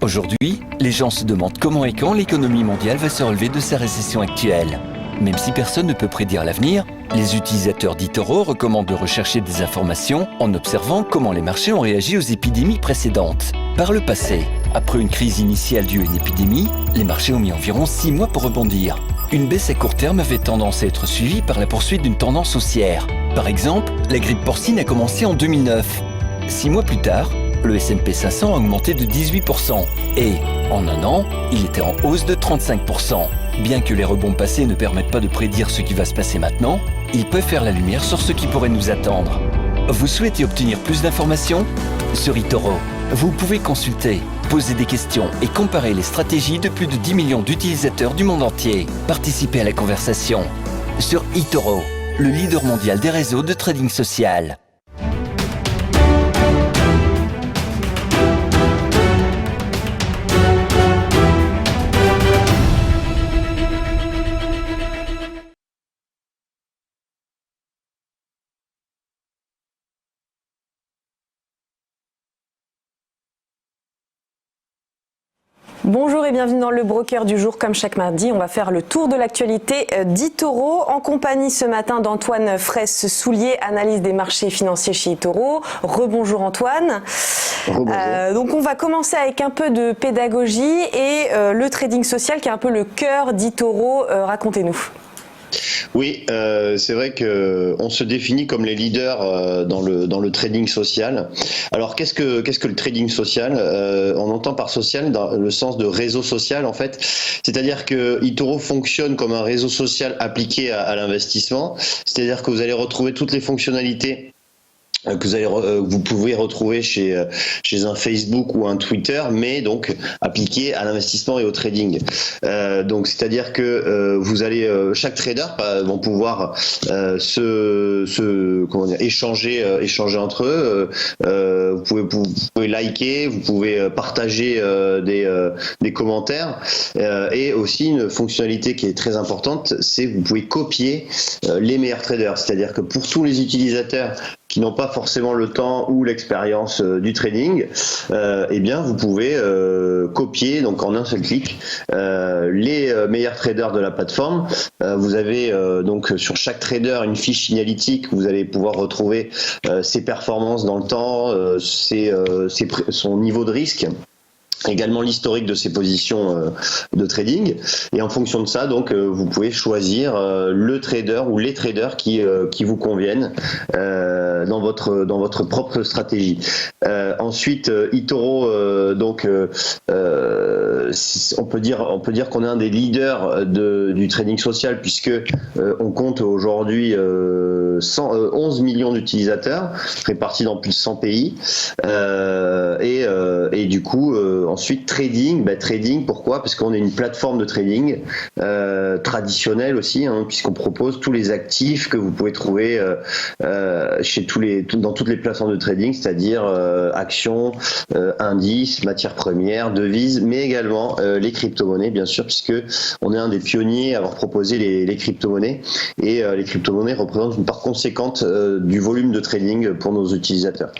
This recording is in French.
Aujourd'hui, les gens se demandent comment et quand l'économie mondiale va se relever de sa récession actuelle. Même si personne ne peut prédire l'avenir, les utilisateurs d'eToro recommandent de rechercher des informations en observant comment les marchés ont réagi aux épidémies précédentes. Par le passé, après une crise initiale due à une épidémie, les marchés ont mis environ 6 mois pour rebondir. Une baisse à court terme avait tendance à être suivie par la poursuite d'une tendance haussière. Par exemple, la grippe porcine a commencé en 2009. 6 mois plus tard, le S&P 500 a augmenté de 18% et, en un an, il était en hausse de 35%. Bien que les rebonds passés ne permettent pas de prédire ce qui va se passer maintenant, ils peuvent faire la lumière sur ce qui pourrait nous attendre. Vous souhaitez obtenir plus d'informations ? Sur eToro, vous pouvez consulter, poser des questions et comparer les stratégies de plus de 10 millions d'utilisateurs du monde entier. Participez à la conversation. Sur eToro, le leader mondial des réseaux de trading social. Bonjour et bienvenue dans le broker du jour. Comme chaque mardi, on va faire le tour de l'actualité d'eToro en compagnie ce matin d'Antoine Fraisse-Soulier, analyse des marchés financiers chez eToro. Rebonjour Antoine. Rebonjour. Donc on va commencer avec un peu de pédagogie et le trading social qui est un peu le cœur d'eToro. Racontez-nous. Oui, c'est vrai que on se définit comme les leaders dans le trading social. Alors qu'est-ce que le trading social ? On entend par social dans le sens de réseau social en fait. C'est-à-dire que eToro fonctionne comme un réseau social appliqué à l'investissement. C'est-à-dire que vous allez retrouver toutes les fonctionnalités que vous pouvez retrouver chez un Facebook ou un Twitter, mais donc appliqué à l'investissement et au trading. Donc c'est-à-dire que vous allez chaque trader vont pouvoir échanger entre eux. Vous pouvez liker, vous pouvez partager des commentaires et aussi une fonctionnalité qui est très importante, c'est que vous pouvez copier les meilleurs traders. C'est-à-dire que pour tous les utilisateurs qui n'ont pas forcément le temps ou l'expérience du trading, eh bien vous pouvez copier donc en un seul clic les meilleurs traders de la plateforme. Vous avez donc sur chaque trader une fiche signalétique où vous allez pouvoir retrouver ses performances dans le temps, son niveau de risque. Également l'historique de ses positions de trading, et en fonction de ça, donc vous pouvez choisir le trader ou les traders qui vous conviennent dans votre propre stratégie. Ensuite, eToro, on peut dire qu'on est un des leaders du trading social puisque on compte aujourd'hui 11 millions d'utilisateurs répartis dans plus de 100 pays et du coup ensuite, trading, pourquoi ? Parce qu'on est une plateforme de trading traditionnelle aussi, puisqu'on propose tous les actifs que vous pouvez trouver dans toutes les plateformes de trading, c'est-à-dire actions, indices, matières premières, devises, mais également les crypto-monnaies, bien sûr, puisque on est un des pionniers à avoir proposé les crypto-monnaies, et les crypto-monnaies représentent une part conséquente du volume de trading pour nos utilisateurs.